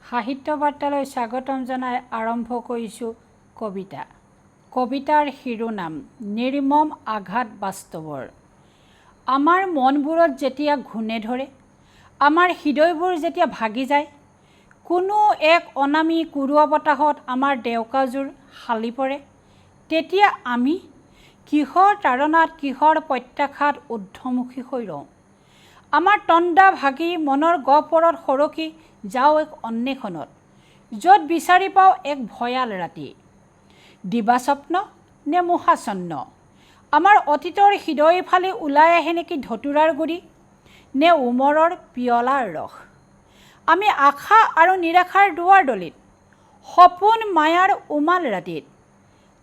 সাহিত্য বাৰ্তালৈ স্বাগতম জনাই আৰম্ভ কৰিছোঁ কবিতা। কবিতাৰ শিৰোনাম নিৰ্মম আঘাত বাস্তৱৰ। আমাৰ মনবোৰত যেতিয়া ঘূণে ধৰে, আমাৰ হৃদয়বোৰ যেতিয়া ভাগি যায়, কোনো এক অনামী কুৰুৱা বতাহত আমাৰ ডেউকাযোৰ শালি পৰে, তেতিয়া আমি কিহৰ তাৰণাত কিহৰ প্ৰত্যাশাত ঊৰ্ধ্বমুখী হৈ ৰওঁ। আমাৰ তণ্ডা ভাগি মনৰ গহ্বৰত সৰকি যাওঁ এক অন্বেষণত, য'ত বিচাৰি পাওঁ এক ভয়াল ৰাতি। দিবাস্বপ্ন নে মোহাচ্ছন্ন, আমাৰ অতীতৰ হৃদয় ফালি ওলাই আহে নেকি ধতুৰাৰ গুৰি, নে উমৰৰ পিয়লাৰ ৰস। আমি আশা আৰু নিৰাশাৰ দুৱাৰ দলিত, সপোন মায়াৰ উমাল ৰাতিত।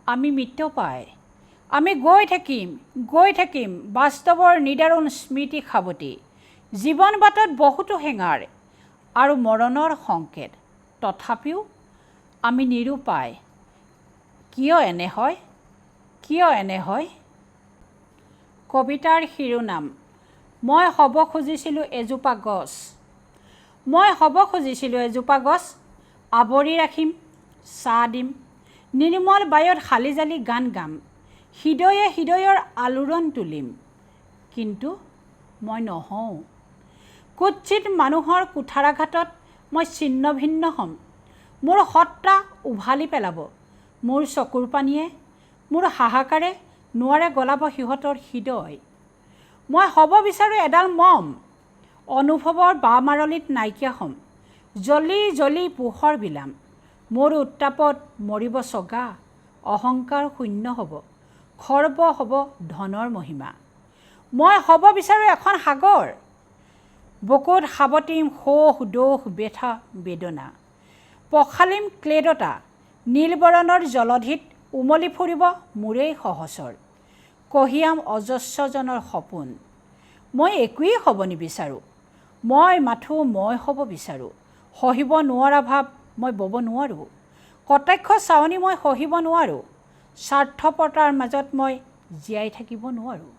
আমি মৃত্যপায়, আমি গৈ থাকিম বাস্তৱৰ নিদাৰুণ স্মৃতি সাৱটি। জীৱন বাটত বহুতো হেঙাৰ আৰু মৰণৰ সংকেত, তথাপিও আমি নিৰুপায়। কিয় এনে হয়? কবিতাৰ শিৰোনাম মই হ'ব খুজিছিলোঁ এজোপা গছ। মই হ'ব খুজিছিলোঁ এজোপা গছ, আৱৰি ৰাখিম, ছাঁ দিম, নিৰ্মল বায়ুত শালি জালি গান গাম, হৃদয়ে হৃদয়ৰ আলোড়ন তুলিম। কিন্তু মই নহওঁ। কুৎসিত মানুহৰ কুঠাৰাঘাতত মই ছিন্ন ভিন্ন হ'ম। মোৰ সত্তা উভালি পেলাব, মোৰ চকুৰ পানীয়ে, মোৰ হাহাকাৰে নোৱাৰে গলাব সিহঁতৰ হৃদয়। মই হ'ব বিচাৰোঁ এডাল মম, অনুভৱৰ বামাৰলিত নাইকিয়া হ'ম, জ্বলি জ্বলি পোহৰ বিলাম। মোৰ উত্তাপত মৰিব চগা, অহংকাৰ শূন্য হ'ব, খৰ্ব হ'ব ধনৰ মহিমা। মই হ'ব বিচাৰোঁ এখন সাগৰ, বুকুত সাৱটিম শোষ দোষ বেথা বেদনা। পখালিম ক্লেদতা, নীলবৰণৰ জলধিত উমলি ফুৰিব মোৰেই সহচৰ। কঢ়িয়াম অজস্ৰজনৰ সপোন। মই একোৱেই হ'ব নিবিচাৰোঁ, মই হ'ব বিচাৰোঁ। সহিব নোৱাৰা ভাৱ মই বব নোৱাৰোঁ, কটাক্ষ চাৱনি মই সহিব নোৱাৰোঁ, স্বাৰ্থপৰতাৰ মাজত মই জীয়াই থাকিব নোৱাৰোঁ।